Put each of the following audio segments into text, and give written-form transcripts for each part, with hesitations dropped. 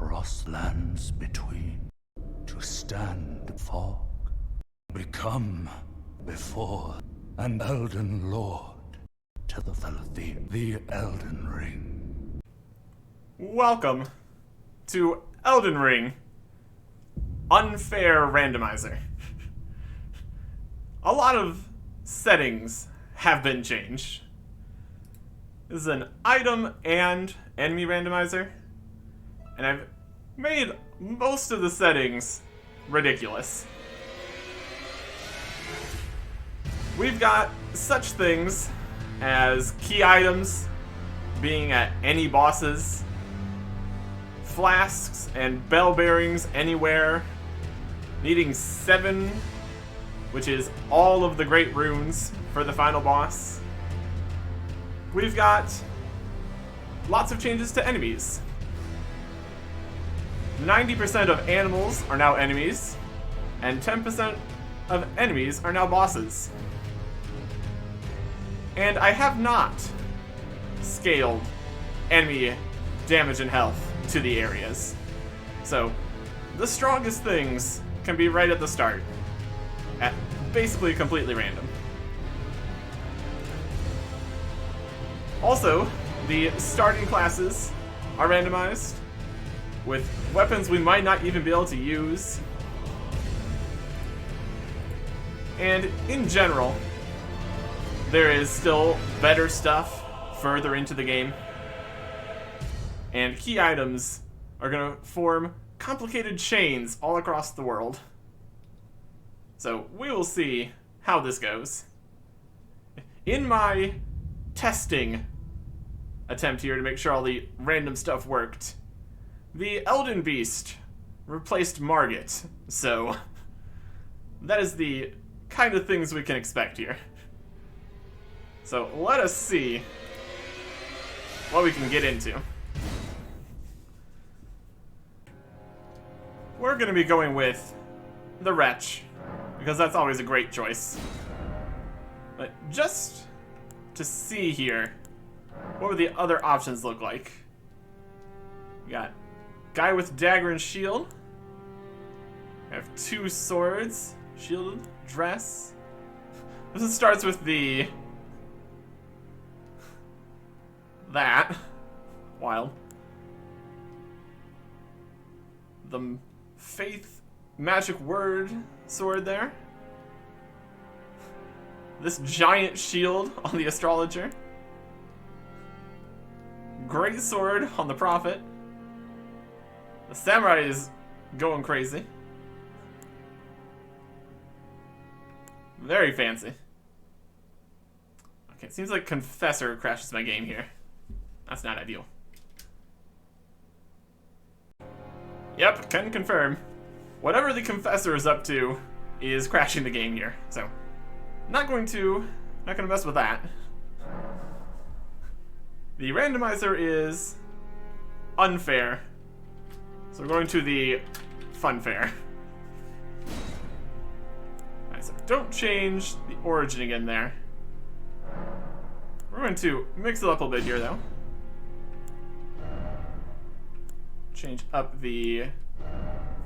across lands between, to stand fog, become before an Elden Lord, to the Elden Ring. Welcome to Elden Ring Unfair Randomizer. A lot of settings have been changed. This is an item and enemy randomizer, and I've made most of the settings ridiculous. We've got such things as key items being at any bosses, flasks and bell bearings anywhere, needing 7, which is all of the great runes for the final boss. We've got lots of changes to enemies. 90% of animals are now enemies, and 10% of enemies are now bosses. And I have not scaled enemy damage and health to the areas. So, the strongest things can be right at the start, at basically completely random. Also, the starting classes are randomized, with weapons we might not even be able to use. And in general, there is still better stuff further into the game. And key items are going to form complicated chains all across the world. So we will see how this goes. In my testing attempt here to make sure all the random stuff worked, the Elden Beast replaced Margit, so that is the kind of things we can expect here. So let us see what we can get into. We're going to be going with the Wretch, because that's always a great choice. But just to see here, what would the other options look like? We got guy with dagger and shield. We have 2 swords, shield, dress. This starts with that. Wild. The faith magic word sword there. This giant shield on the astrologer. Great sword on the prophet. The samurai is going crazy. Very fancy. Okay, it seems like Confessor crashes my game here. That's not ideal. Yep, can confirm. Whatever the Confessor is up to is crashing the game here. So, not gonna mess with that. The randomizer is unfair. So we're going to the funfair. Alright, so don't change the origin again there. We're going to mix it up a little bit here though. Change up the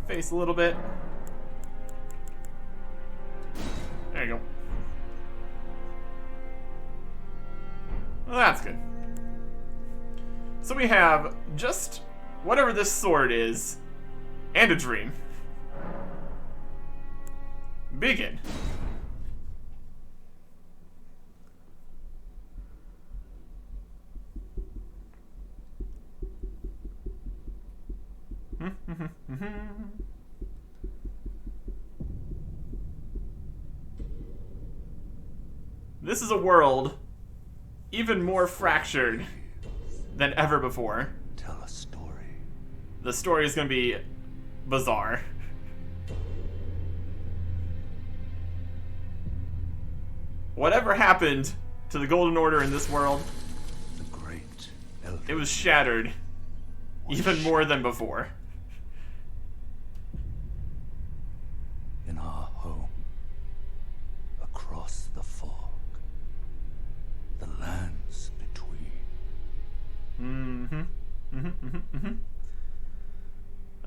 face a little bit. There you go. Well, that's good. So we have just whatever this sword is, and a dream. Begin. This is a world even more fractured than ever before. Tell a story. The story is going to be bizarre. Whatever happened to the Golden Order in this world, The great Elden it was shattered even more than before. in our home, across the fog, the lands between.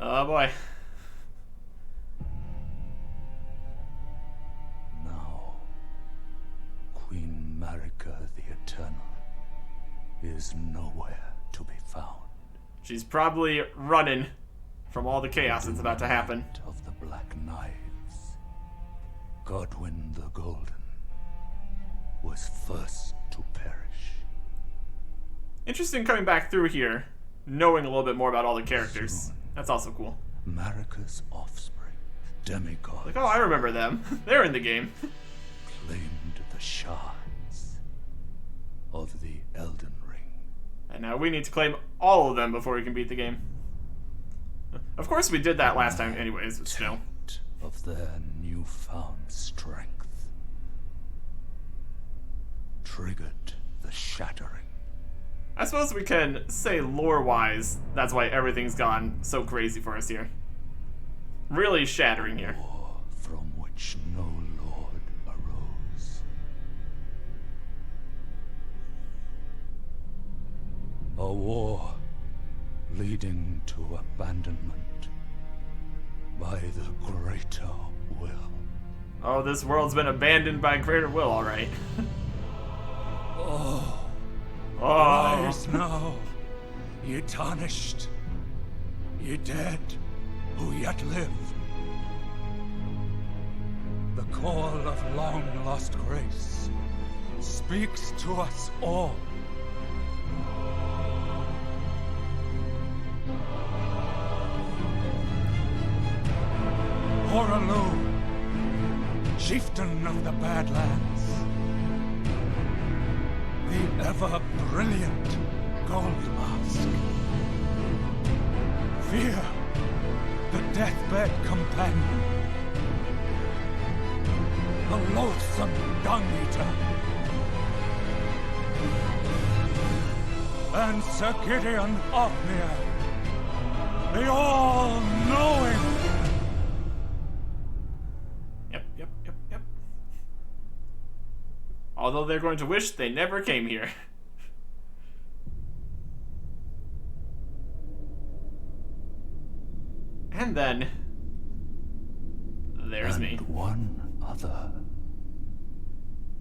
Oh boy. Now, Queen Marika the Eternal is nowhere to be found. She's probably running from all the chaos that's about to happen. Of the Black Knives, Godwyn the Golden was first to perish. Interesting coming back through here, knowing a little bit more about all the characters. Soon, That's also cool. Marika's offspring, demigods, Like, oh, I remember them. They're in the game. claimed the shards of the Elden Ring. And now we need to claim all of them before we can beat the game. Of course we did that last time anyways, but still. Taint of their newfound strength triggered the shattering. I suppose we can say lore-wise, that's why everything's gone so crazy for us here. Really shattering here. War from which no lord arose. A war leading to abandonment by the greater will. Oh, this world's been abandoned by greater will, alright. Oh, Oh, rise now, ye tarnished, ye dead who yet live. The call of long-lost grace speaks to us all. Horalu, chieftain of the Badlands, the ever-brilliant Gold Mask. Fear, the deathbed companion, the loathsome dung-eater, and Sir Gideon Ofnir, the all-knowing. Yep. Although they're going to wish they never came here. And then there's me. And one other,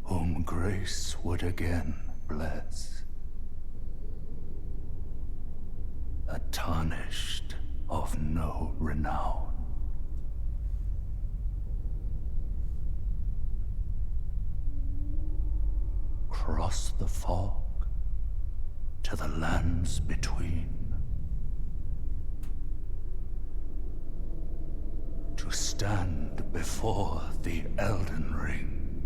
whom grace would again bless. A tarnished of no renown. Cross the fog to the lands between, to stand before the Elden Ring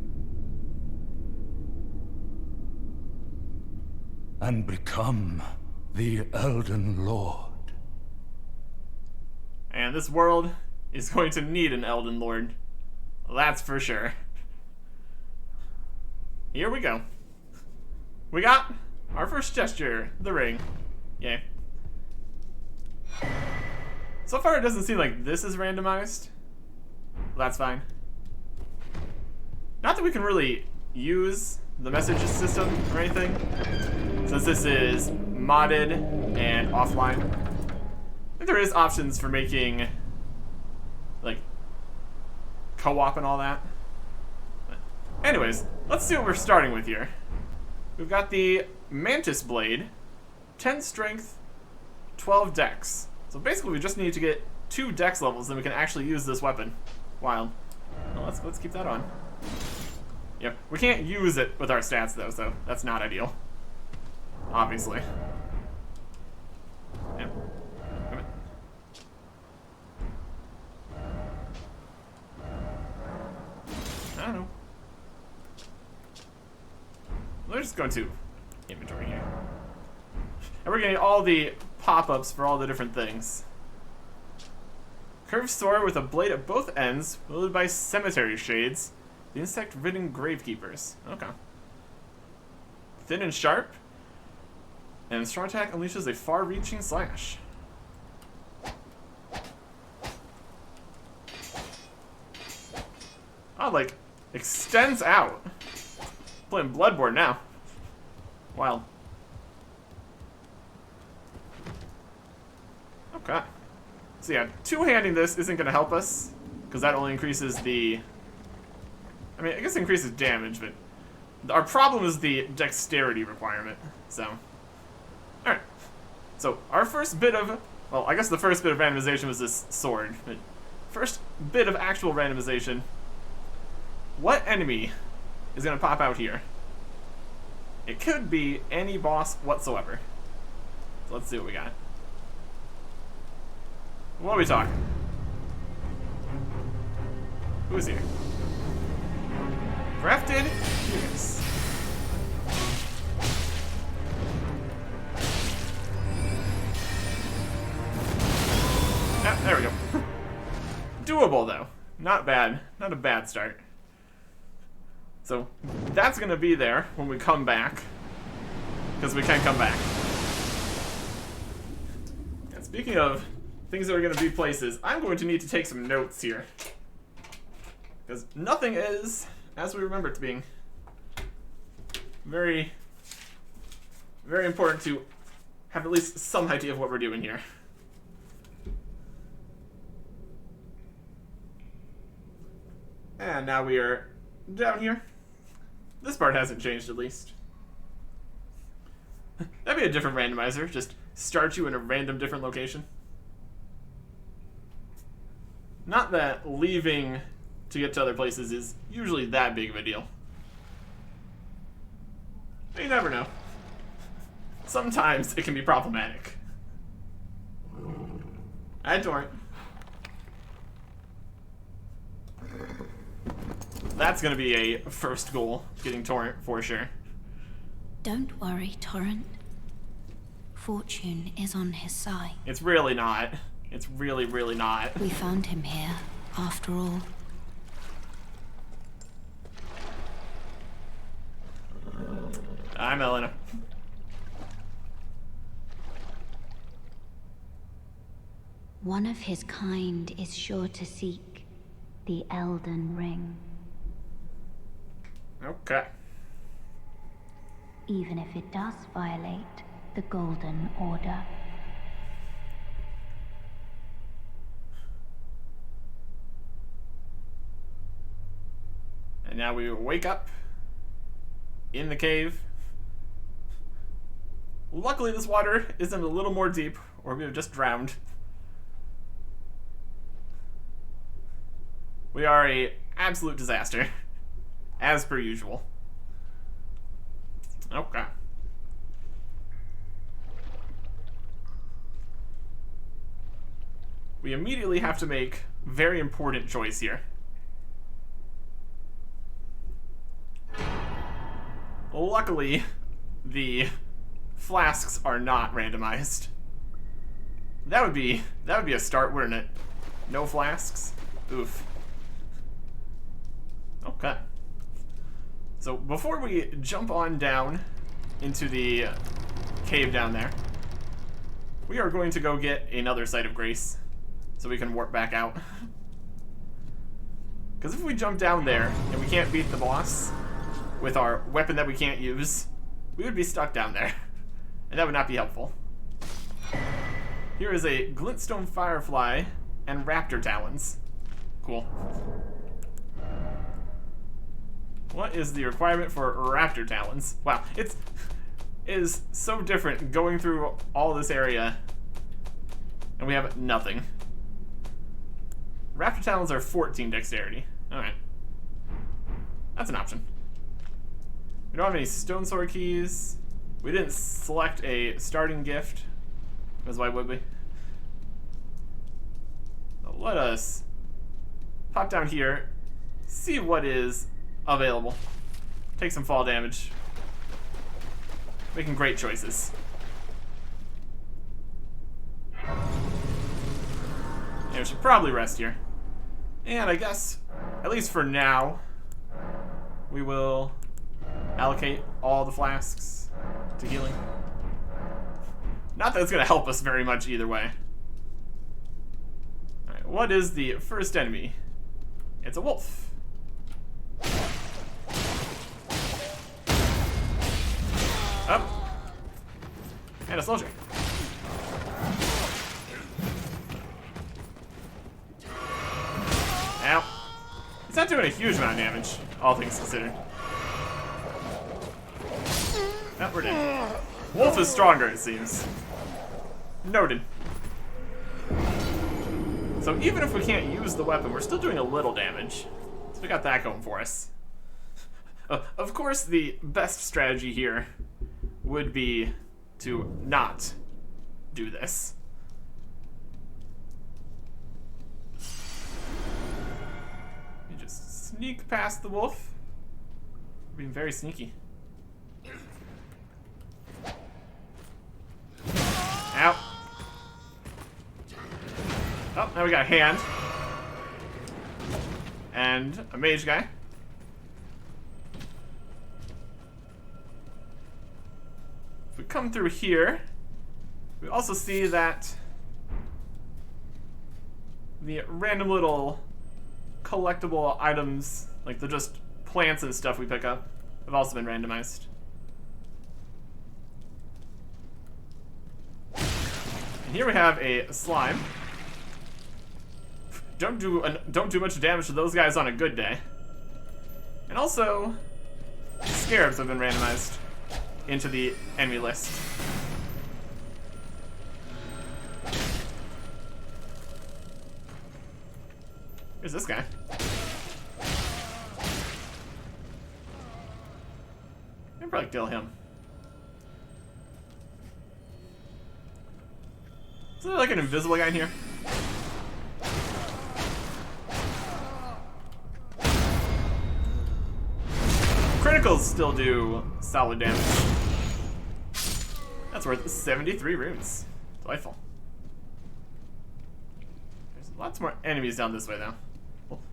and become the Elden Lord. And this world is going to need an Elden Lord. That's for sure. Here we go. We got our first gesture, the ring. Yay. So far it doesn't seem like this is randomized. That's fine. Not that we can really use the message system or anything, since this is modded and offline. I think there is options for making, like, co-op and all that. But anyways, let's see what we're starting with here. We've got the Mantis Blade, 10 strength, 12 dex. So basically we just need to get 2 dex levels, then we can actually use this weapon. Wild. Well, let's keep that on. Yep, we can't use it with our stats though, so that's not ideal. Obviously. Yep. Come on. I don't know. We're just going to inventory here. And we're getting all the pop-ups for all the different things. Curved sword with a blade at both ends, wielded by cemetery shades. The insect-ridden gravekeepers. Okay. Thin and sharp. And strong attack unleashes a far-reaching slash. Oh, like, extends out. Playing Bloodborne now. Wild. So yeah, two-handing this isn't going to help us, because that only increases the... I mean, I guess it increases damage, but our problem is the dexterity requirement, so... Alright. So, our first bit of... Well, I guess the first bit of randomization was this sword, but first bit of actual randomization. What enemy is going to pop out here? It could be any boss whatsoever. So let's see what we got. What are we talking? Who's here? Crafted Unix. Ah, there we go. Doable though. Not bad. Not a bad start. So that's gonna be there when we come back. Because we can come back. And speaking of things that are going to be places, I'm going to need to take some notes here. Because nothing is as we remember it to being. Very, very important to have at least some idea of what we're doing here. And now we are down here. This part hasn't changed, at least. That'd be a different randomizer. Just start you in a random different location. Not that leaving to get to other places is usually that big of a deal. But you never know. Sometimes it can be problematic. Add torrent. That's gonna be a first goal, getting torrent for sure. Don't worry, Torrent. Fortune is on his side. It's really not. It's really, really not. We found him here, after all. I'm Elena. One of his kind is sure to seek the Elden Ring. Okay. Even if it does violate the Golden Order. And now we wake up in the cave. Luckily this water isn't a little more deep, or we would have just drowned. We are a absolute disaster, as per usual. Okay. We immediately have to make a very important choice here. Luckily, the flasks are not randomized. That would be a start, wouldn't it? No flasks? Oof. Okay. So before we jump on down into the cave down there, we are going to go get another Site of Grace so we can warp back out. Because if we jump down there and we can't beat the boss with our weapon that we can't use, we would be stuck down there. And that would not be helpful. Here is a glintstone firefly and raptor talons. Cool. What is the requirement for raptor talons? Wow, it is so different going through all this area and we have nothing. Raptor talons are 14 dexterity. Alright. That's an option. We don't have any stone sword keys. We didn't select a starting gift, because why would we? So let us pop down here, see what is available. Take some fall damage. Making great choices. Yeah, we should probably rest here. And I guess, at least for now, we will allocate all the flasks to healing. Not that it's going to help us very much either way. Alright, what is the first enemy? It's a wolf. Up. And a soldier. Ow. It's not doing a huge amount of damage, all things considered. Oh, we're dead. Wolf is stronger, it seems. Noted. So even if we can't use the weapon, we're still doing a little damage. So we got that going for us. Of course, the best strategy here would be to not do this. You just sneak past the wolf. Being very sneaky. Ow. Oh, now we got a hand. And a mage guy. If we come through here, we also see that the random little collectible items, like the just plants and stuff we pick up, have also been randomized. And here we have a slime. Don't do much damage to those guys on a good day. And also, scarabs have been randomized into the enemy list. Here's this guy. I'd probably kill him. Is there like an invisible guy in here? Criticals still do solid damage. That's worth 73 runes. Delightful. There's lots more enemies down this way, though.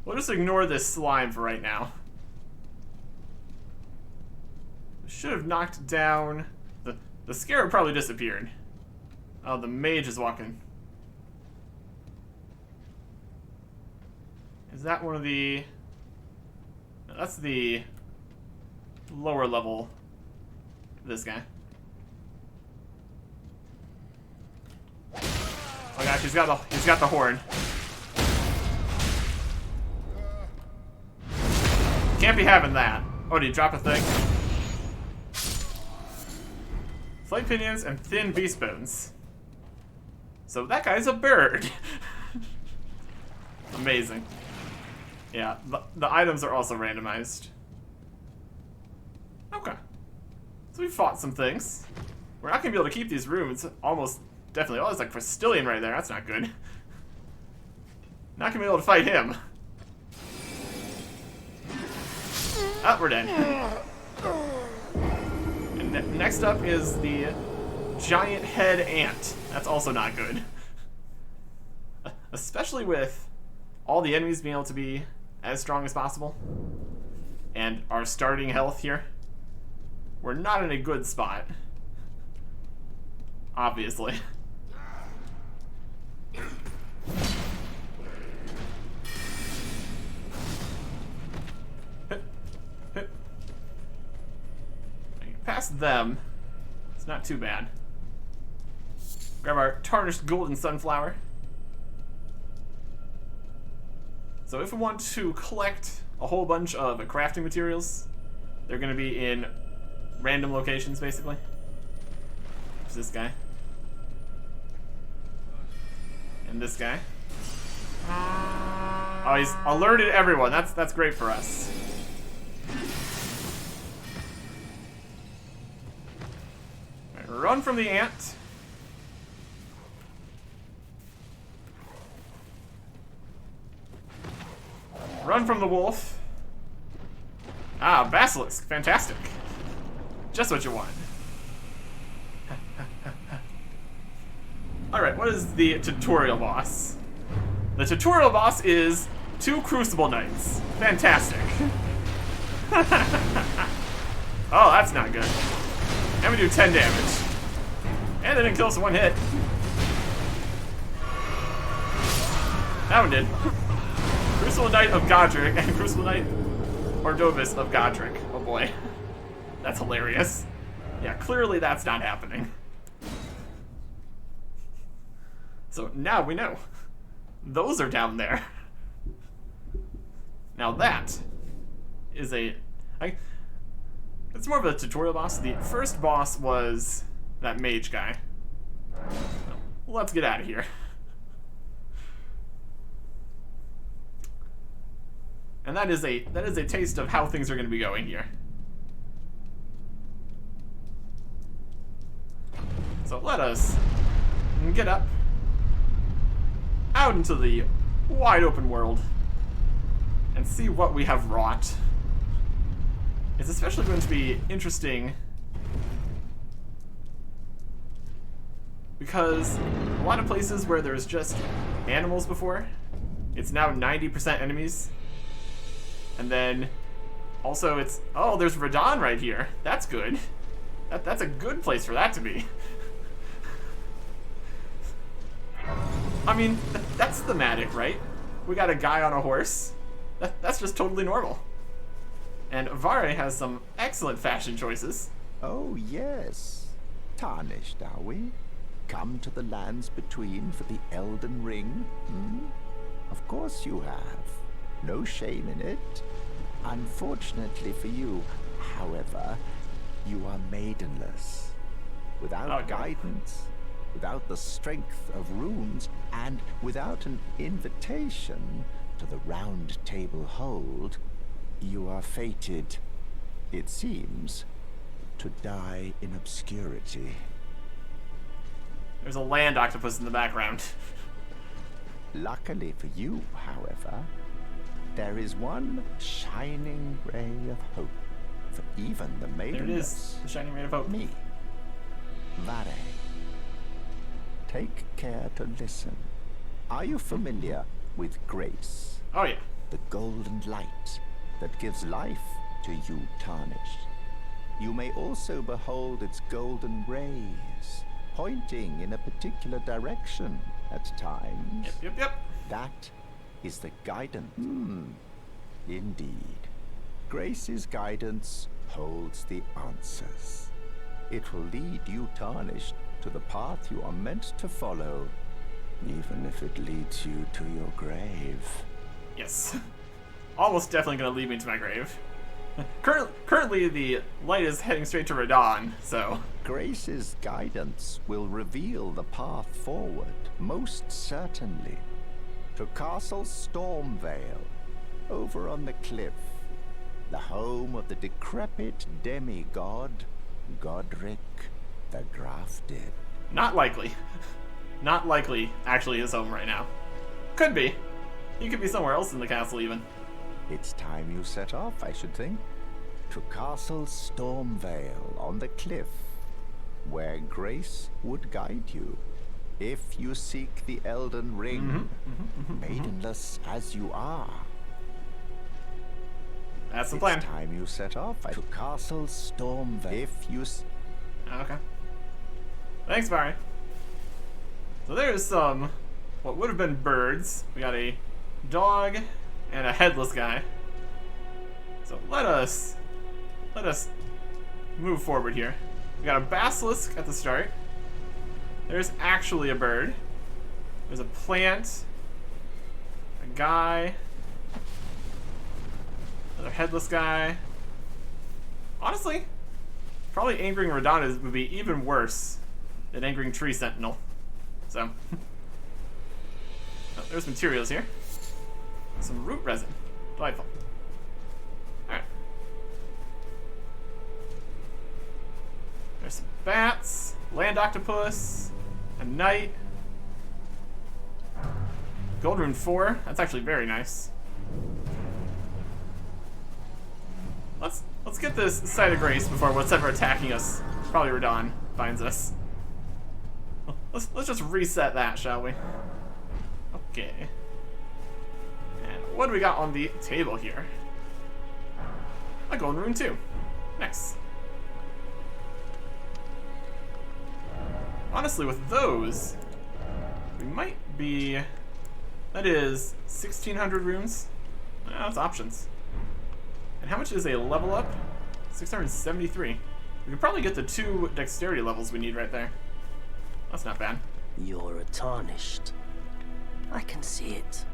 We'll just ignore this slime for right now. Should have knocked down... The scarab probably disappeared. Oh, the mage is walking. Is that one of the... No, that's the lower level. This guy. Oh gosh, he's got the horn. Can't be having that. Oh, did he drop a thing? Flight pinions and thin beast bones. So that guy's a bird. Amazing. Yeah, the items are also randomized. Okay. So we fought some things. We're not gonna be able to keep these runes. Almost definitely. Oh, there's like Crystallian right there. That's not good. Not gonna be able to fight him. Oh, we're dead. And next up is the giant head ant. That's also not good. Especially with all the enemies being able to be as strong as possible. And our starting health here. We're not in a good spot. Obviously. Past them, it's not too bad. Grab our tarnished golden sunflower. So if we want to collect a whole bunch of crafting materials, they're going to be in random locations, basically. There's this guy. And this guy. Oh, he's alerted everyone. That's great for us. Run from the ant. Run from the wolf. Ah, basilisk. Fantastic. Just what you want. Alright, what is the tutorial boss? The tutorial boss is 2 Crucible Knights. Fantastic. Oh, that's not good. And we do 10 damage. And they didn't kill us in 1 hit. That one did. Crucible Knight of Godric and Crucible Knight Ordovus of Godric. Oh boy. That's hilarious. Yeah, clearly that's not happening. So now we know. Those are down there. Now that is it's more of a tutorial boss. The first boss was that mage guy. Let's get out of here. And that is a taste of how things are going to be going here. So let us get up out into the wide open world and see what we have wrought. It's especially going to be interesting because a lot of places where there's just animals before, it's now 90% enemies. And then also it's, oh, there's Radon right here. That's good. That's a good place for that to be. I mean, that's thematic, right? We got a guy on a horse. That's just totally normal. And Vare has some excellent fashion choices. Oh, yes. Tarnished, are we? Come to the lands between for the Elden Ring? Hmm? Of course you have. No shame in it. Unfortunately for you, however, you are maidenless. Without guidance, without the strength of runes, and without an invitation to the Round Table Hold, you are fated, it seems, to die in obscurity. There's a land octopus in the background. Luckily for you, however, there is one shining ray of hope for even the maidenless. There it is, the shining ray of hope. Me, Vare. Take care to listen. Are you familiar with grace? Oh yeah. The golden light that gives life to you, Tarnished. You may also behold its golden rays, pointing in a particular direction at times. Yep. That is the guidance. Indeed. Grace's guidance holds the answers. It will lead you, Tarnished, to the path you are meant to follow, even if it leads you to your grave. Yes. Almost definitely going to lead me to my grave. Currently, the light is heading straight to Radon, so... Grace's guidance will reveal the path forward, most certainly. To Castle Stormvale, over on the cliff, the home of the decrepit demigod, Godric the Grafted. Not likely. Not likely, actually, his home right now. Could be. He could be somewhere else in the castle, even. It's time you set off, I should think. To Castle Stormvale on the cliff, where Grace would guide you. If you seek the Elden Ring, maidenless as you are. That's the plan. It's time you set off to Castle Stormvale. If you... Okay. Thanks, Barry. So there's some, what would have been birds. We got a dog and a headless guy. So let us move forward here. We got a basilisk at the start. There's actually a bird. There's a plant. A guy. Another headless guy. Honestly, probably angering Radon would be even worse than angering Tree Sentinel. So, oh, there's materials here. Some root resin. Delightful. Alright. There's some bats, land octopus, a knight. Gold rune 4. That's actually very nice. Let's get this site of grace before what's ever attacking us, probably Radon, finds us. Let's just reset that, shall we? Okay. And what do we got on the table here? A golden rune 2. Nice. Honestly, with those, we might be... That is 1,600 runes. That's options. And how much is a level up? 673. We could probably get the 2 dexterity levels we need right there. That's not bad. You're a tarnished. I can see it.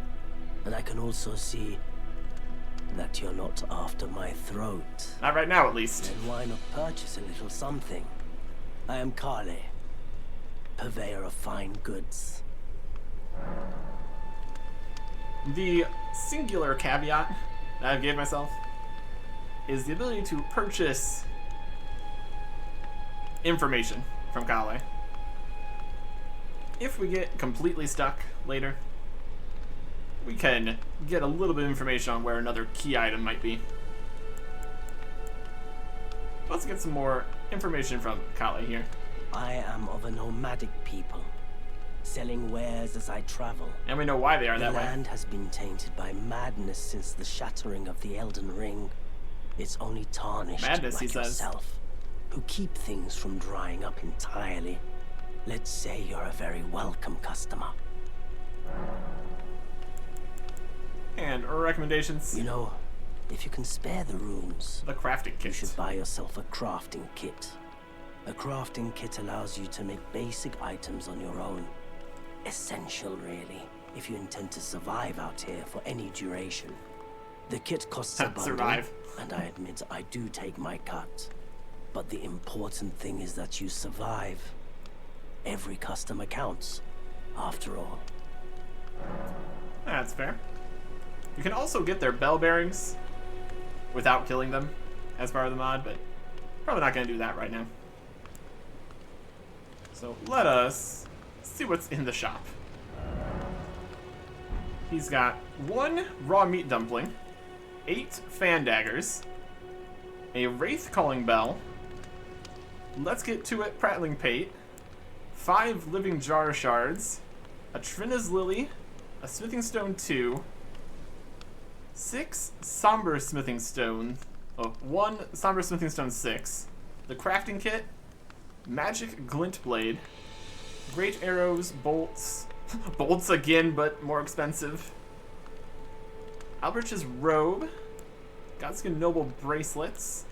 And I can also see that you're not after my throat. Not right now, at least. Then why not purchase a little something? I am Kale, purveyor of fine goods. The singular caveat that I've gave myself is the ability to purchase information from Kale. If we get completely stuck later, we can get a little bit of information on where another key item might be. Let's get some more information from Kale here. I am of a nomadic people, selling wares as I travel. And we know why they are The that way. land has been tainted by madness since the shattering of the Elden Ring. It's only tarnished Madness, like he says. yourself, who keep things from drying up entirely. Let's say you're a very welcome customer. And recommendations. You know, if you can spare the runes, The crafting you kit. should buy yourself a crafting kit. A crafting kit allows you to make basic items on your own. Essential, really, if you intend to survive out here for any duration. The kit costs a bundle, Survive. and I admit I do take my cut. But the important thing is that you survive. Every customer counts, after all. That's fair. You can also get their bell bearings without killing them as part of the mod, but probably not going to do that right now. So let us see what's in the shop. He's got 1 raw meat dumpling, 8 fan daggers, a wraith calling bell, let's get to it prattling pate, 5 living jar shards, a Trina's lily, a smithing stone 2, 6 somber smithing stone, 1 somber smithing stone 6, the crafting kit, magic glint blade, great arrows, bolts, bolts again but more expensive, Albert's robe, Godskin noble bracelets,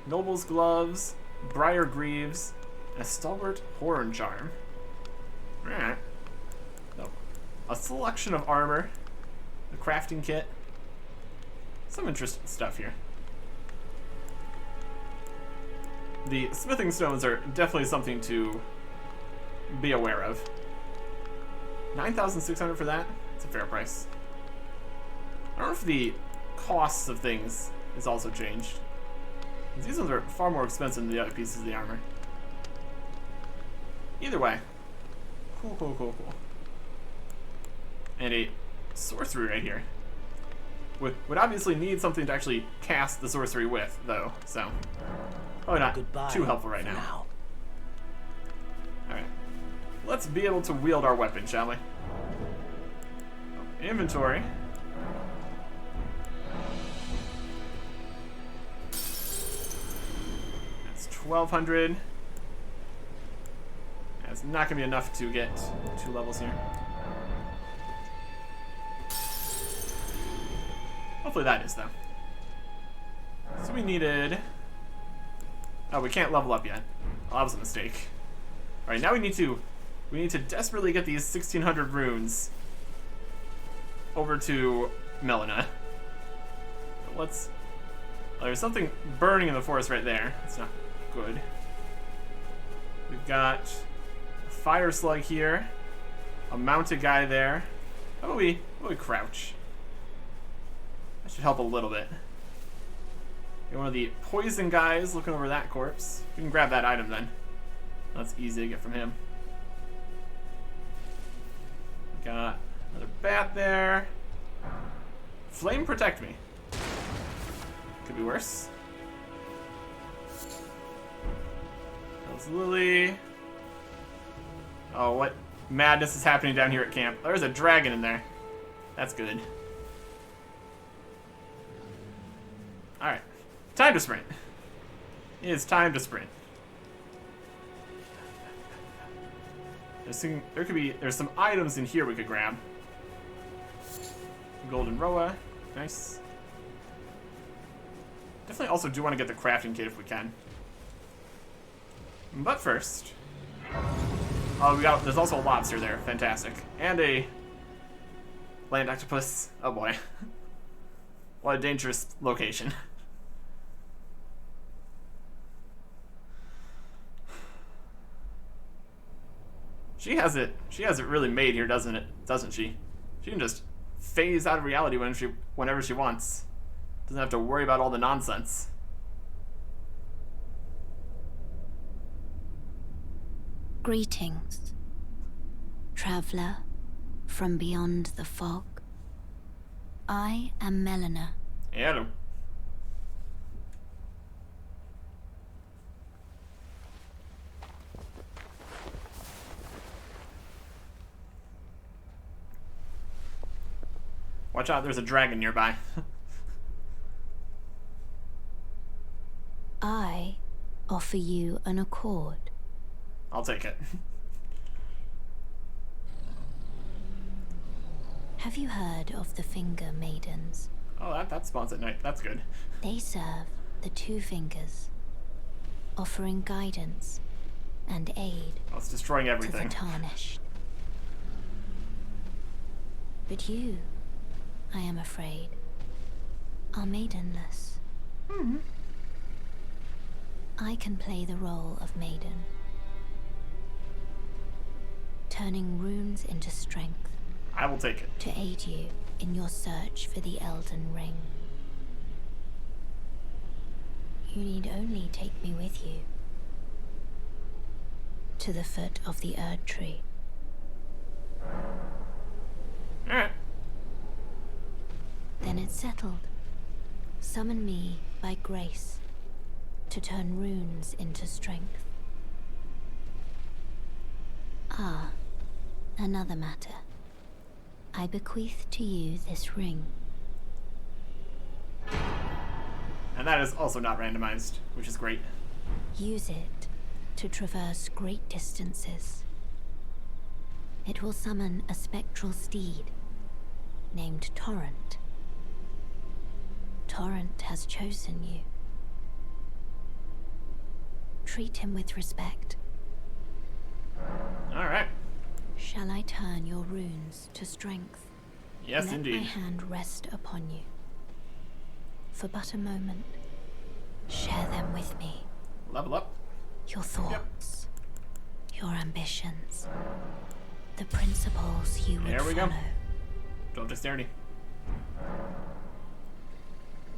noble's gloves, briar greaves, and a stalwart horn charm. Alright. So, a selection of armor, the crafting kit, some interesting stuff here. The smithing stones are definitely something to be aware of. 9,600 for that? It's a fair price. I don't know if the costs of things has also changed. These ones are far more expensive than the other pieces of the armor. Either way. Cool, cool, cool, cool. And a sorcery right here. Would obviously need something to actually cast the sorcery with, though, so probably not Goodbye too helpful right for now. Alright. Let's be able to wield our weapon, shall we? Inventory. That's 1,200. That's not going to be enough to get 2 levels here. Hopefully that is, though. So we needed... Oh, we can't level up yet. Oh, that was a mistake. Alright, now we need to desperately get these 1,600 runes over to Melina. But let's... Oh, there's something burning in the forest right there. That's not good. We've got a fire slug here. A mounted guy there. How about we crouch? That should help a little bit. Get one of the poison guys looking over that corpse. We can grab that item then. That's easy to get from him. Got another bat there. Flame protect me. Could be worse. There's Lily. Oh, what madness is happening down here at camp? There's a dragon in there. That's good. Alright. Time to sprint. It is time to sprint. There's some items in here we could grab. Golden Roa. Nice. Definitely also do want to get the crafting kit if we can. But first... Oh, there's also a lobster there. Fantastic. And a land octopus. Oh boy. What a dangerous location. She has it really made here, doesn't she? She can just phase out of reality whenever she wants. Doesn't have to worry about all the nonsense. Greetings, traveler from beyond the fog. I am Melina. Hello. Watch out, there's a dragon nearby. I offer you an accord. I'll take it. Have you heard of the Finger Maidens? Oh, that spawns at night. That's good. They serve the Two Fingers, offering guidance and aid Oh, it's destroying to everything. the Tarnished. But you, I am afraid, are maidenless. I can play the role of maiden, turning runes into strength I will take it. to aid you in your search for the Elden Ring. You need only take me with you to the foot of the Erd Tree. Alright. Then it's settled. Summon me by grace to turn runes into strength. Ah, another matter. I bequeath to you this ring. And that is also not randomized, which is great. Use it to traverse great distances. It will summon a spectral steed named Torrent. Torrent has chosen you. Treat him with respect. Alright. Shall I turn your runes to strength? Yes, Let indeed. my hand rest upon you. For but a moment, share them with me. Level up. Your thoughts, your ambitions, the principles you would There we go. follow. Don't dexterity.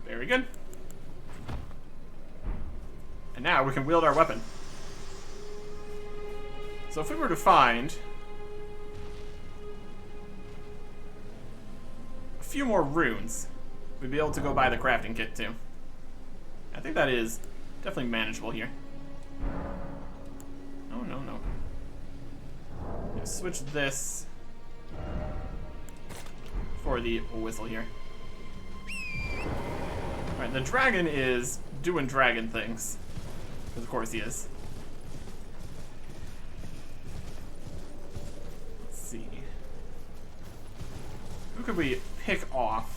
Very good. And now we can wield our weapon. So if we were to find a few more runes, we'd be able to go buy the crafting kit too. I think that is definitely manageable here. Oh, no, no. Let's switch this for the whistle here. Alright, the dragon is doing dragon things. Because of course he is. Let's see. Who could we pick off?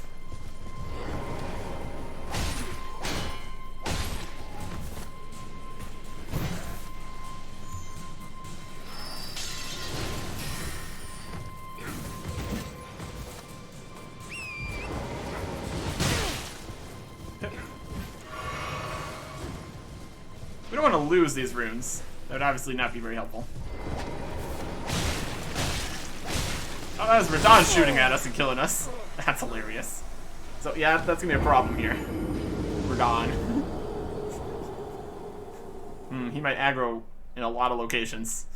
We don't want to lose these runes. That would obviously not be very helpful. Oh, that was Radon shooting at us and killing us. That's hilarious. So yeah, that's gonna be a problem here. Radon. He might aggro in a lot of locations.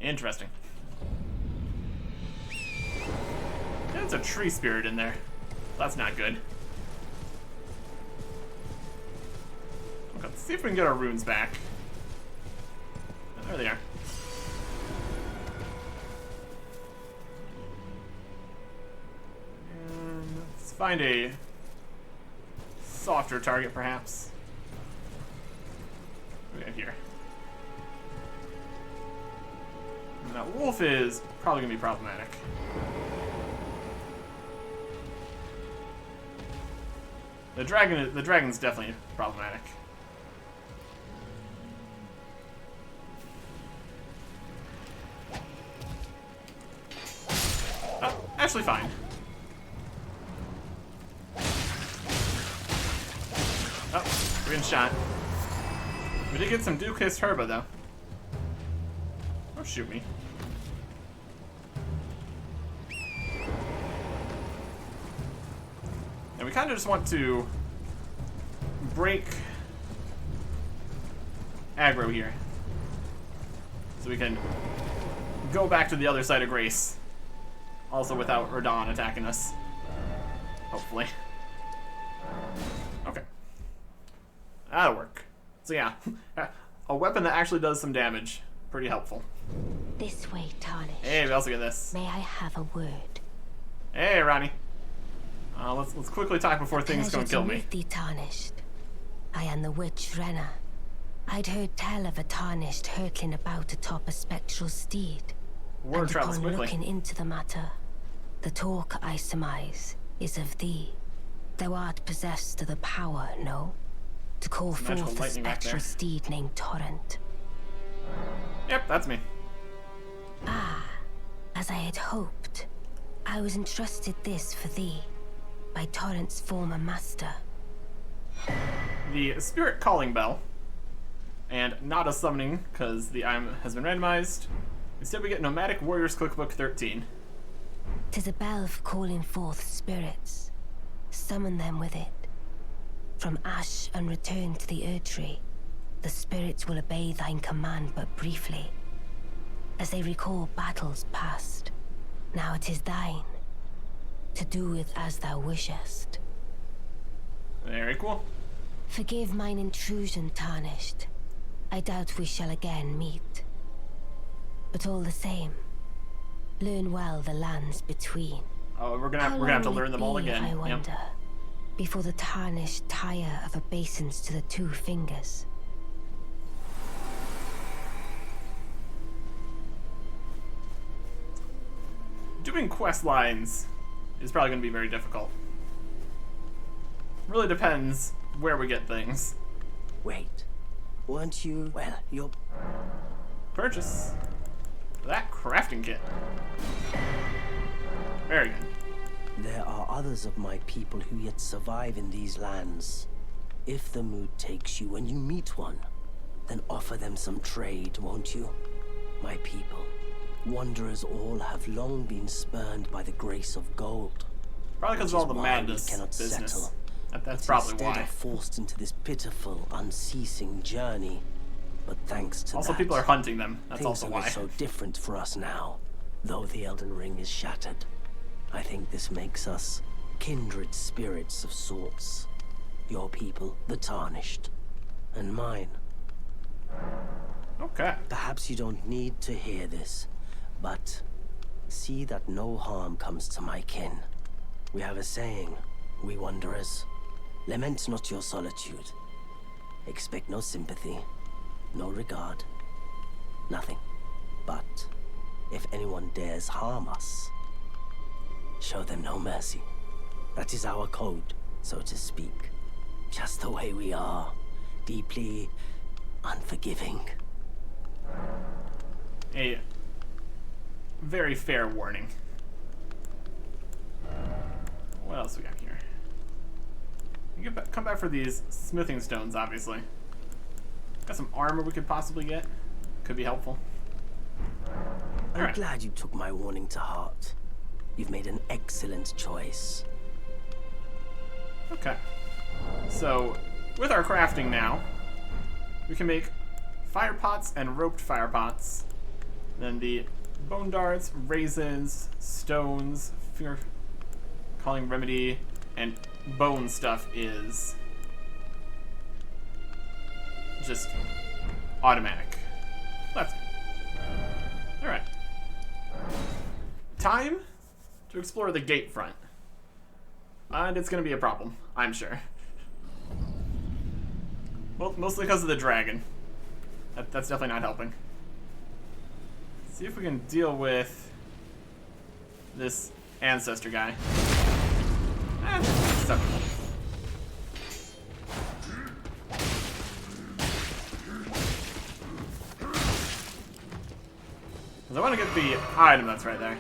Interesting. There's a tree spirit in there. That's not good. Okay, let's see if we can get our runes back. Oh, there they are. And let's find a softer target, perhaps. What do we have here? Now, wolf is probably gonna be problematic. The dragon's definitely problematic. actually fine. Oh, we're getting shot. We did get some Duke's Turbo, though. Don't shoot me. And we kind of just want to break aggro here. So we can go back to the other side of Grace. Also without Radon attacking us. Hopefully. Okay. That'll work. So yeah, a weapon that actually does some damage. Pretty helpful. This way, Tarnish. Hey, we also get this. May I have a word? Hey, Ronnie. Let's quickly talk before things Pleasure gonna kill to me. meet thee, Tarnished. I am the witch Renna. I'd heard tell of a Tarnished hurtling about atop a spectral steed. Word And travels upon quickly. looking into the matter, the talk I surmise is of thee. Thou art possessed of the power, no? To call Some magical forth a lightning back there. spectral steed named Torrent. Yep, that's me. Ah, as I had hoped, I was entrusted this for thee by Torrent's former master. The Spirit Calling Bell. And not a summoning, because the item has been randomized. Instead, we get Nomadic Warriors Cookbook 13. 'Tis a bell for calling forth spirits. Summon them with it. From ash and return to the Erdtree, the spirits will obey thine command but briefly, as they recall battles past. Now it is thine, to do with as thou wishest. Very cool. Forgive mine intrusion, Tarnished. I doubt we shall again meet. But all the same, learn well the lands between. Oh, we're gonna How have to long will learn it them all be, again. I Yep. wonder, before the Tarnished tire of obeisance to the two fingers. Doing quest lines is probably going to be very difficult. Really depends where we get things. Wait, weren't you? Well, you're. Purchase that crafting kit. Very good. There are others of my people who yet survive in these lands. If the mood takes you and you meet one, then offer them some trade, won't you? My people, wanderers all have long been spurned by the grace of gold. Probably because of Which all is the why we madness cannot business. settle. That's But probably instead why. are forced into this pitiful, unceasing journey. But thanks to Also, that, people are hunting them. That's things also are why. so different for us now, though the Elden Ring is shattered. I think this makes us kindred spirits of sorts. Your people, the Tarnished, and mine. Okay. Perhaps you don't need to hear this, but see that no harm comes to my kin. We have a saying, we wanderers. Lament not your solitude. Expect no sympathy, no regard, nothing. But if anyone dares harm us, show them no mercy. That is our code, so to speak. Just the way we are, deeply unforgiving. A very fair warning. What else we got here? We can come back for these smithing stones, obviously. Got some armor we could possibly get. Could be helpful. I'm Alright. glad you took my warning to heart. You've made an excellent choice. Okay. So, with our crafting now, we can make fire pots and roped fire pots. Then the bone darts, raisins, stones, fear calling remedy, and bone stuff is just automatic. That's good. Alright. Time to explore the gate front. And it's gonna be a problem, I'm sure. Well, mostly because of the dragon. That's definitely not helping. Let's see if we can deal with this ancestor guy. Acceptable. Because I want to get the item that's right there.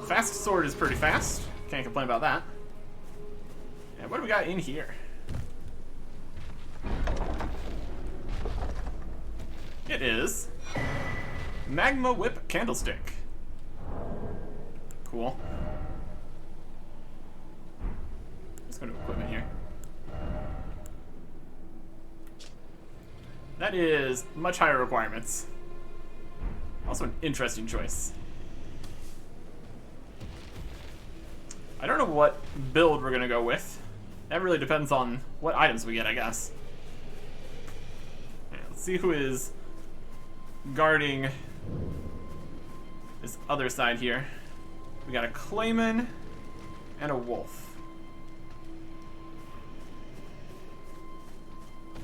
Fast sword is pretty fast. Can't complain about that. And what do we got in here? It is Magma Whip Candlestick. Cool. Let's go to equipment here. That is much higher requirements. Also an interesting choice. I don't know what build we're gonna go with. That really depends on what items we get, I guess. Yeah, let's see who is guarding this other side here. We got a Clayman and a Wolf.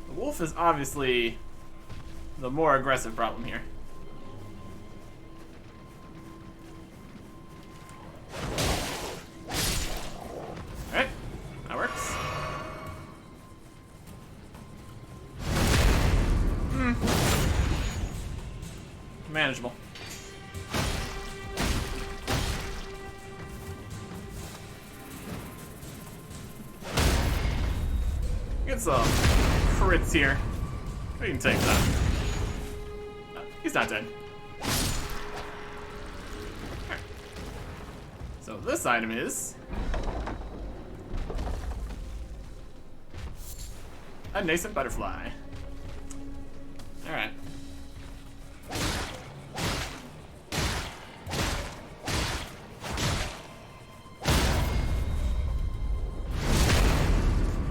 The Wolf is obviously the more aggressive problem here. Alright, that works. Manageable. Get some crits here. We can take that. No, he's not dead. Right. So this item is a nascent butterfly. Alright.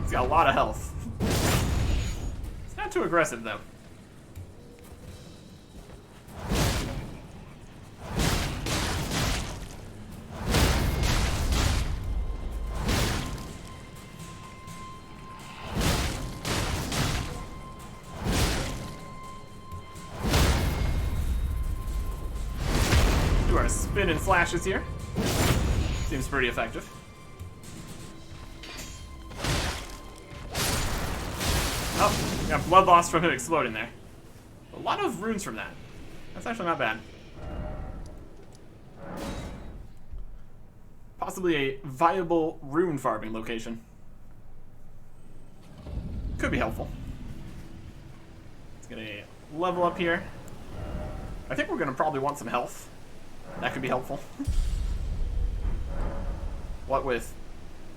He's got a lot of health. It's not too aggressive, though. Do our spin and slashes here. Seems pretty effective. Oh, got blood loss from him exploding there. A lot of runes from that. That's actually not bad. Possibly a viable rune farming location. Could be helpful. Let's get a level up here. I think we're gonna probably want some health. That could be helpful. What with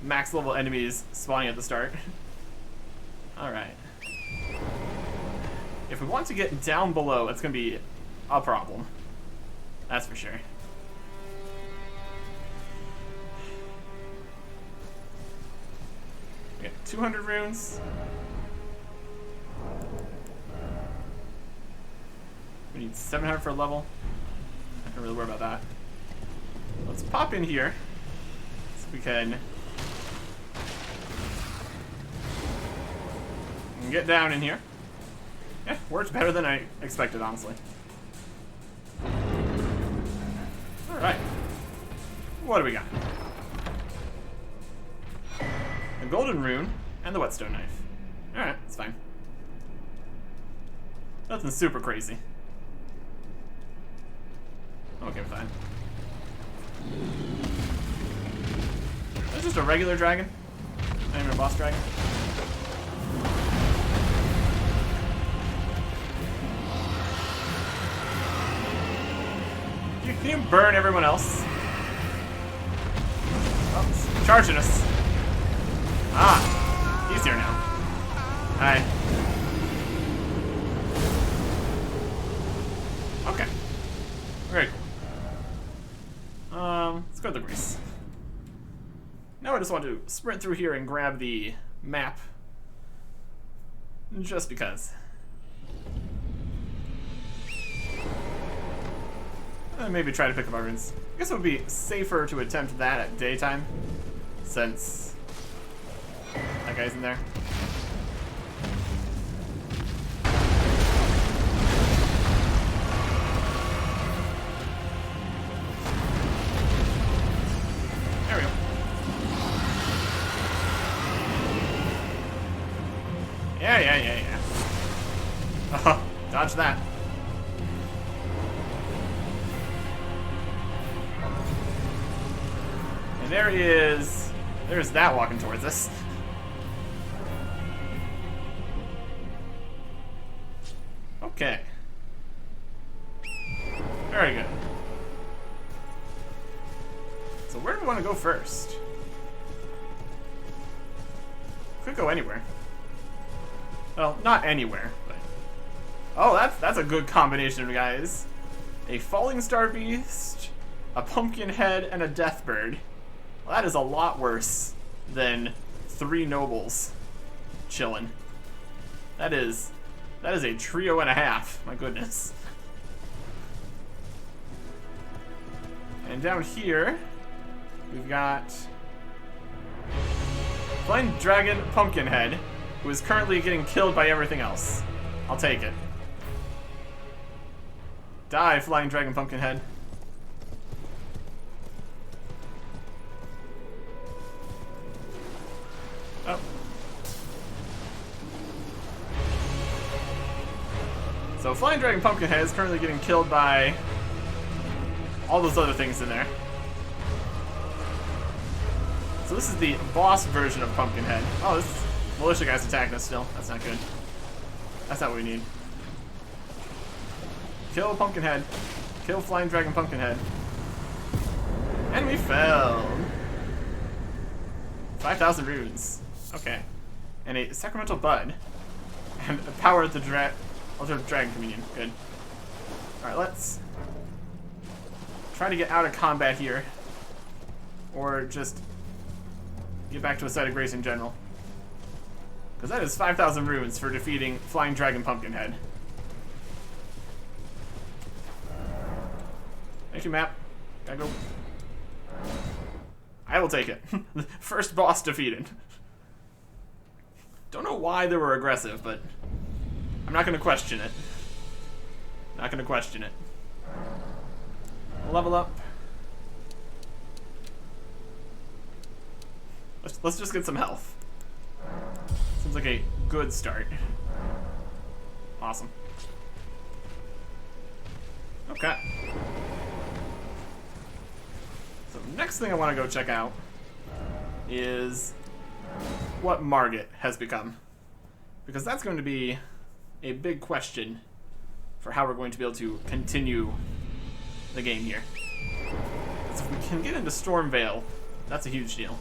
max level enemies spawning at the start. Alright. If we want to get down below, it's going to be a problem. That's for sure. We got 200 runes. We need 700 for a level. I don't really worry about that. Let's pop in here so we can get down in here. Yeah, works better than I expected, honestly. Alright. What do we got? A golden rune and the whetstone knife. Alright, that's fine. Nothing super crazy. I'm okay with that. That's just a regular dragon. Not even a boss dragon. Can you burn everyone else? Oh, it's charging us. Ah, he's here now. Hi. Okay. Very cool. Let's go to the grease. Now I just want to sprint through here and grab the map. Just because. Maybe try to pick up our runes. I guess it would be safer to attempt that at daytime, since that guy's in there. There we go. Yeah. Oh, dodge that. There's that walking towards us. Okay. Very good. So where do we want to go first? Could go anywhere. Well, not anywhere, but... Oh, that's a good combination, guys. A falling star beast, a pumpkin head, and a death bird. Well, that is a lot worse than 3 nobles chilling. That is a trio and a half. My goodness. And down here, we've got Flying Dragon Pumpkinhead, who is currently getting killed by everything else. I'll take it. Die, Flying Dragon Pumpkinhead. Oh. So Flying Dragon Pumpkinhead is currently getting killed by all those other things in there. So this is the boss version of Pumpkinhead. Oh, this militia guy's attacking us still. That's not good. That's not what we need. Kill Pumpkinhead. Kill Flying Dragon Pumpkinhead. And we fell. 5,000 runes. Okay. And a Sacramental Bud. And a Power of the Altar of Dragon Communion. Good. Alright, let's try to get out of combat here. Or just get back to a site of grace in general. Because that is 5,000 runes for defeating Flying Dragon Pumpkinhead. Thank you, map. Gotta go. I will take it. First boss defeated. Don't know why they were aggressive, but I'm not going to question it. Not going to question it. Level up. Let's just get some health. Seems like a good start. Awesome. Okay. So next thing I want to go check out is what Margit has become. Because that's going to be a big question for how we're going to be able to continue the game here. So if we can get into Stormvale, that's a huge deal.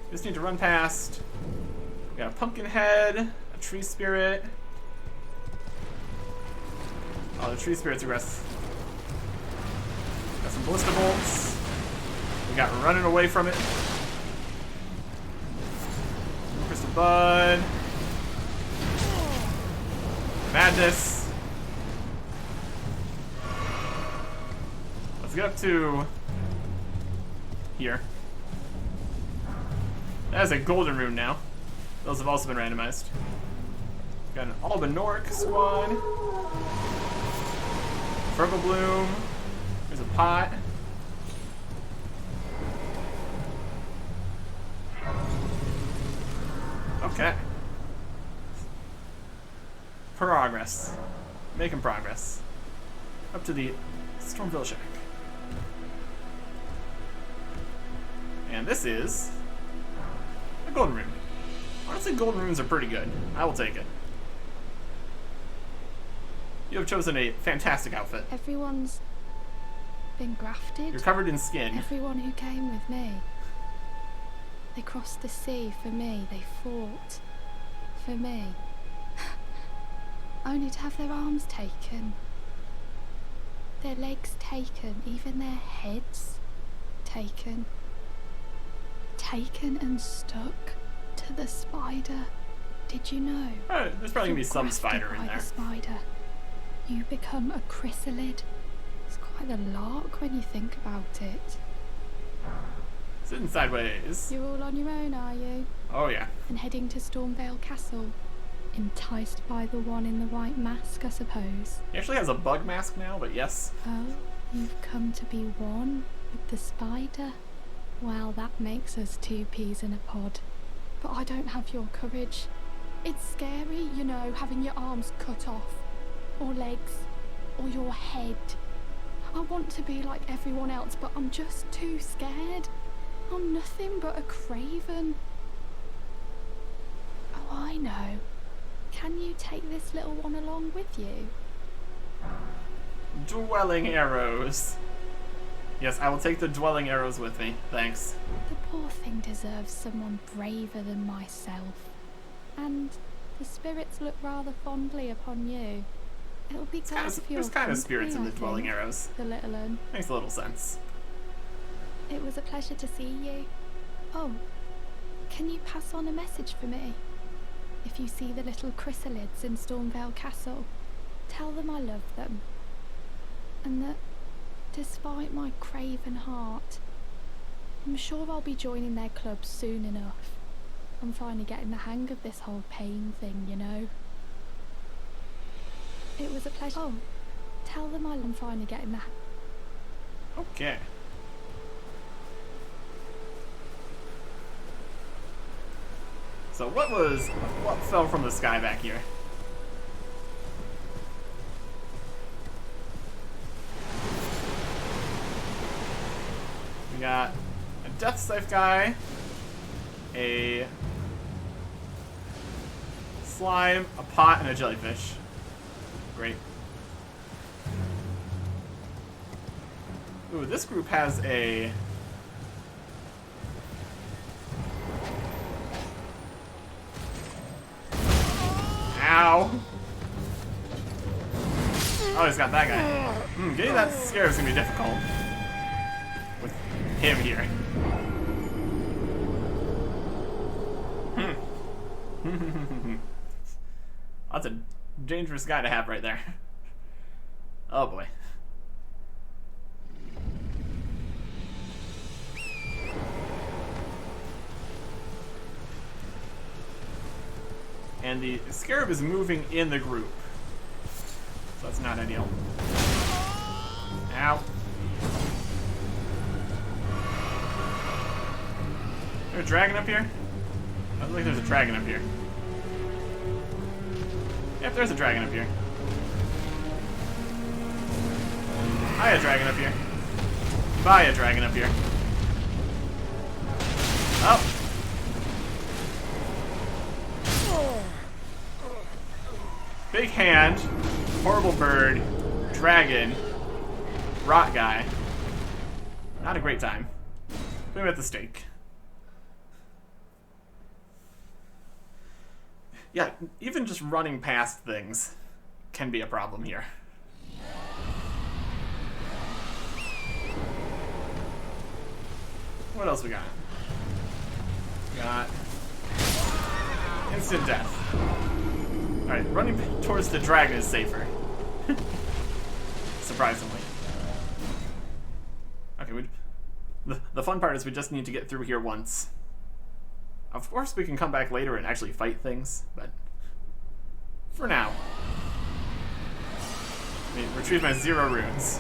We just need to run past. We got a Pumpkinhead, a Tree Spirit. Oh, the Tree Spirit's aggressive. Got some Ballista Bolts. We got running away from it. Crystal Bud. Madness. Let's get up to here. That is a golden rune now. Those have also been randomized. Got an Albanoric squad. Purple Bloom. There's a pot. Okay. Progress. Making progress. Up to the Stormvale Shack. And this is a golden rune. Honestly, golden runes are pretty good. I will take it. You have chosen a fantastic outfit. Everyone's been grafted. You're covered in skin. Everyone who came with me. They crossed the sea for me. They fought for me. Only to have their arms taken. Their legs taken. Even their heads taken. Taken and stuck to the spider. Did you know? Oh, there's probably gonna be some spider in there. The spider, you become a chrysalid. It's quite a lark when you think about it. Sitting sideways. You're all on your own, are you? Oh yeah. And heading to Stormvale Castle. Enticed by the one in the white mask, I suppose. He actually has a bug mask now, but yes. Oh, you've come to be one with the spider. Well, that makes us 2 peas in a pod. But I don't have your courage. It's scary, you know, having your arms cut off. Or legs. Or your head. I want to be like everyone else, but I'm just too scared. I'm nothing but a craven. Oh, I know. Can you take this little one along with you? Dwelling arrows. Yes, I will take the dwelling arrows with me. Thanks. The poor thing deserves someone braver than myself. And the spirits look rather fondly upon you. It'll be glad for your There's kind of company, spirits in I the dwelling think, arrows. the little un. Makes a little sense. It was a pleasure to see you. Oh, can you pass on a message for me? If you see the little chrysalids in Stormvale Castle, tell them I love them. And that, despite my craven heart, I'm sure I'll be joining their club soon enough. I'm finally getting the hang of this whole pain thing, you know. It was a pleasure. Oh, tell them I'm finally getting the Okay. So what fell from the sky back here? We got a death scythe guy, a slime, a pot, and a jellyfish. Great. Ooh, this group has a... Ow! Oh, he's got that guy. Getting that scare is gonna be difficult. With him here. That's a dangerous guy to have right there. Oh boy. And the scarab is moving in the group. So that's not ideal. Ow. Is there a dragon up here? I don't think there's a dragon up here. Yep, there's a dragon up here. Hiya, dragon up here. Bye, dragon up here. Oh. Big hand, horrible bird, dragon, rot guy. Not a great time. Put him at the stake. Yeah, even just running past things can be a problem here. What else we got? We got instant death. Alright, running towards the dragon is safer. Surprisingly. Okay, the fun part is we just need to get through here once. Of course we can come back later and actually fight things, but for now. Let me retrieve my 0 runes.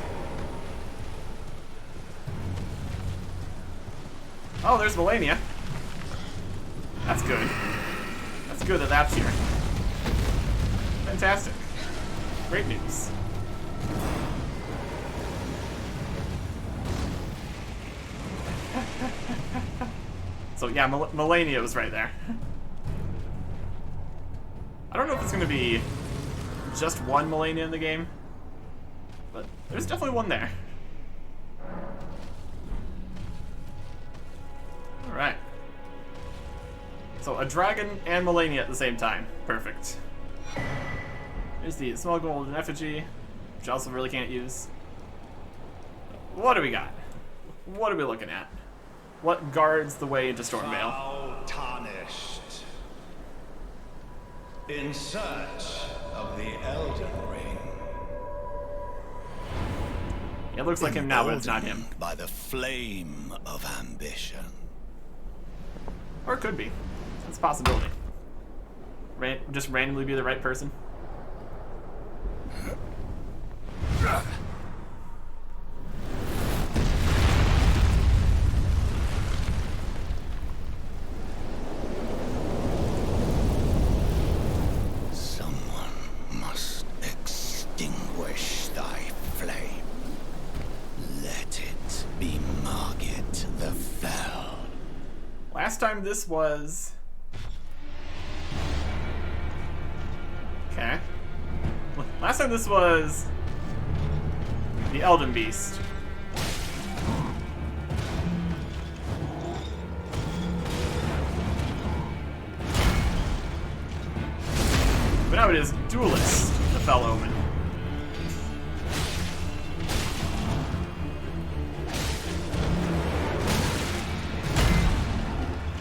Oh, there's Melania. That's good. That's good that that's here. Fantastic. Great news. So yeah, Melania was right there. I don't know if it's going to be just one Melania in the game, but there's definitely one there. Alright. So a dragon and Melania at the same time. Perfect. Here's the small golden effigy, which I also really can't use. What do we got? What are we looking at? What guards the way into Stormvale? Foul tarnished. In search of the Elden Ring. It looks like him now, but it's not him. By the flame of ambition. Or it could be. It's a possibility. Just randomly be the right person. Someone must extinguish thy flame. Let it be Margit the Fell. Last time this was... Okay. Last time this was... the Elden Beast. But now it is Duelist, the Fell Omen.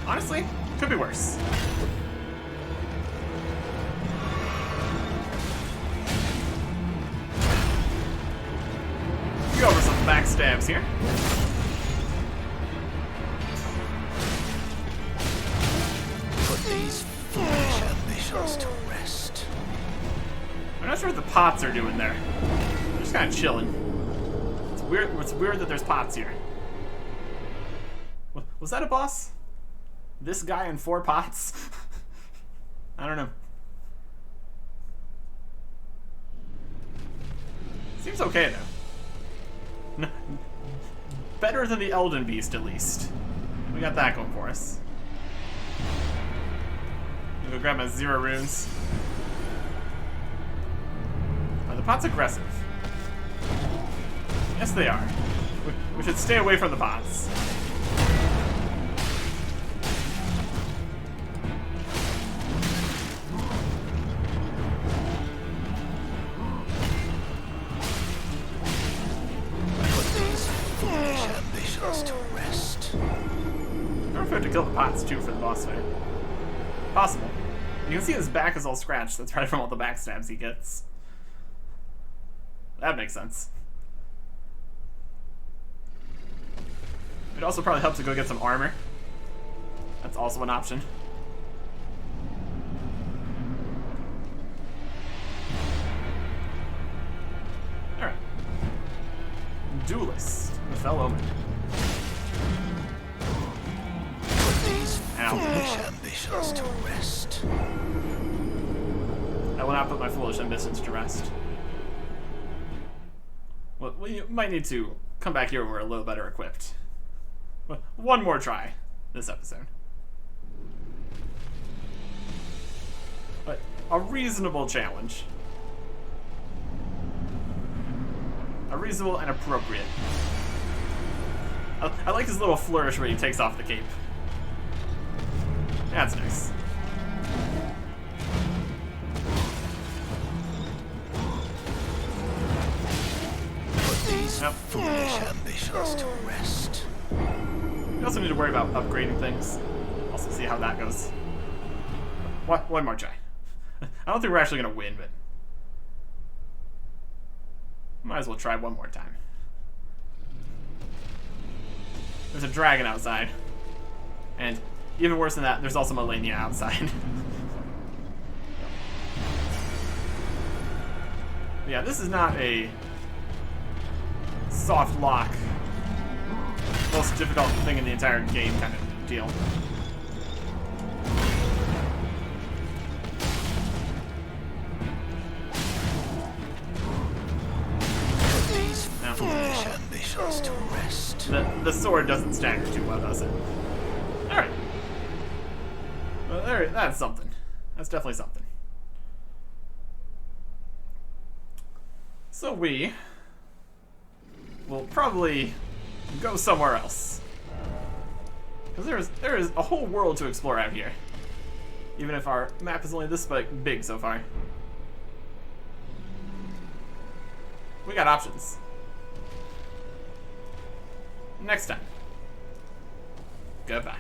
Honestly, could be worse. Go over some backstabs here. Put these foolish ambitions to rest. I'm not sure what the pots are doing there. They're just kind of chilling. It's weird. It's weird that there's pots here. Was that a boss? This guy and 4 pots? I don't know. Seems okay though. No, better than the Elden Beast at least. We got that going for us. I'm gonna go grab my 0 runes. Are the pots aggressive? Yes, they are. We should stay away from the pots. To rest. I wonder if we have to kill the pots too for the boss fight. Possible. You can see his back is all scratched. That's right from all the backstabs he gets. That makes sense. It also probably helps to go get some armor. That's also an option. Alright. Duelist, the Fell Omen. Foolish ambitions to rest. I will not put my foolish ambitions to rest. Well, we might need to come back here when we're a little better equipped. One more try this episode. But a reasonable challenge. A reasonable and appropriate. I like his little flourish where he takes off the cape. That's nice. Put these foolish ambitions to rest. We also need to worry about upgrading things. Also see how that goes. One more try. I don't think we're actually gonna win, but might as well try one more time. There's a dragon outside. And even worse than that, there's also Malenia outside. Yeah, this is not a soft lock, most difficult thing in the entire game kind of deal. Now, Foolish ambitions to rest. the sword doesn't stagger too well, does it? Alright. Well, that's something. That's definitely something. So we will probably go somewhere else. Because there is a whole world to explore out here. Even if our map is only this big so far. We got options. Next time. Goodbye.